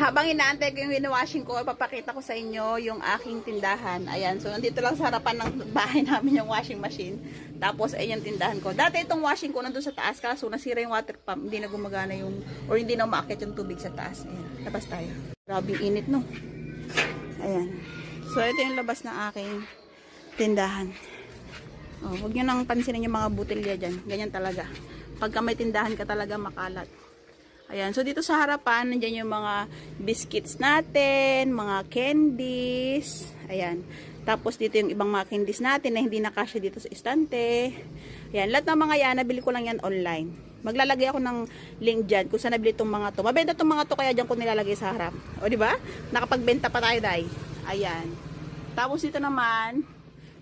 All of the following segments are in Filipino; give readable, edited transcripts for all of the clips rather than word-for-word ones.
Habang inaantay ko yung washing ko, ipapakita ko sa inyo yung aking tindahan. Ayan, so nandito lang sa harapan ng bahay namin yung washing machine. Tapos, ayun yung tindahan ko. Dati itong washing ko nandun sa taas, kaso nasira yung water pump, hindi na gumagana yung, or hindi na umaakit yung tubig sa taas. Ayan, labas tayo. Grabing init, no? Ayan. So, ito yung labas ng aking tindahan. Oh, huwag nyo nang pansinin yung mga butilya dyan. Ganyan talaga. Pagka may tindahan ka talaga makalat. Ayan, so dito sa harapan, nandiyan yung mga biscuits natin, mga candies. Ayan. Tapos dito yung ibang mga candies natin na hindi nakasya dito sa istante. Ayan, lahat ng mga yan, nabili ko lang yan online. Maglalagay ako ng link dyan kung saan nabili itong mga to. Mabenta itong mga to, kaya dyan ko nilalagay sa harap. O, di ba? Nakapagbenta pa tayo, day. Ayan. Tapos dito naman,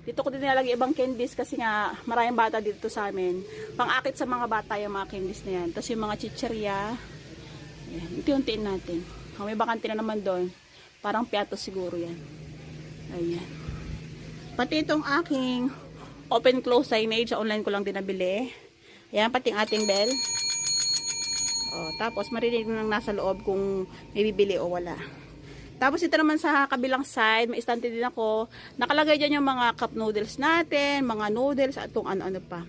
dito ko din nilalagay ibang candies kasi nga maraming bata dito sa amin. Pang-akit sa mga bata yung mga candies na yan. Tapos yung mga chicherya. Ayan, unti-untiin natin. May bakante na naman doon. Parang piato siguro yan. Ayan. Pati itong aking open-close signage, online ko lang din nabili. Ayan, pati ang ating bell. O, tapos marinig nang nasa loob kung may bibili o wala. Tapos ito naman sa kabilang side, may istante din ako. Nakalagay dyan yung mga cup noodles natin, mga noodles, at kung ano-ano pa.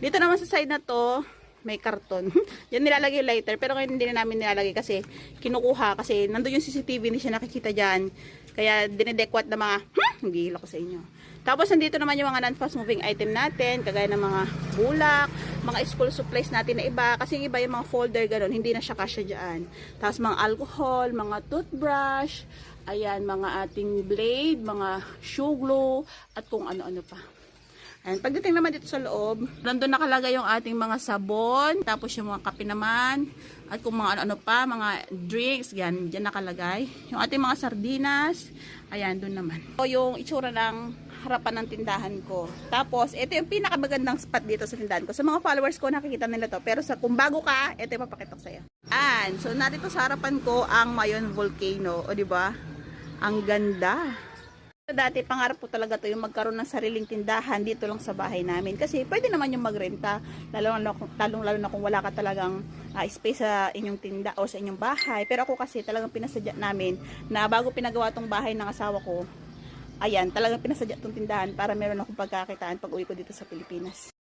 Dito naman sa side na to, may karton. Diyan nilalagay yung lighter. Pero ngayon hindi na namin nilalagay kasi kinukuha. Kasi nandun yung CCTV, hindi siya nakikita dyan. Kaya dinedekwat na mga, hindi hila ko sa inyo. Tapos nandito naman yung mga non-fast moving item natin. Kagaya ng mga bulak, mga school supplies natin na iba. Kasi yung iba yung mga folder gano'n, hindi na siya kasya dyan. Tapos mga alcohol, mga toothbrush, ayan, mga ating blade, mga shoe glue, at kung ano-ano pa. Ayan, pagdating naman dito sa loob, nandun nakalagay yung ating mga sabon, tapos yung mga kape naman, at kung mga ano-ano pa, mga drinks, yan, dyan nakalagay. Yung ating mga sardinas, ayan, dun naman. So, yung itsura ng harapan ng tindahan ko. Tapos, ito yung pinakamagandang spot dito sa tindahan ko. Sa mga followers ko, nakikita nila to. Pero sa kung bago ka, ito yung papakita ko sa'yo. Ayan, so narito sa harapan ko ang Mayon Volcano. O, diba? Ang ganda. Dati pangarap ko talaga to yung magkaroon ng sariling tindahan dito lang sa bahay namin kasi pwede naman yung magrenta lalo na kung wala ka talagang space sa inyong tinda o sa inyong bahay. Pero ako kasi talagang pinasadya namin na bago pinagawa tong bahay ng asawa ko, ayan, talagang pinasadya tong tindahan para meron akong pagkakitaan pag uwi ko dito sa Pilipinas.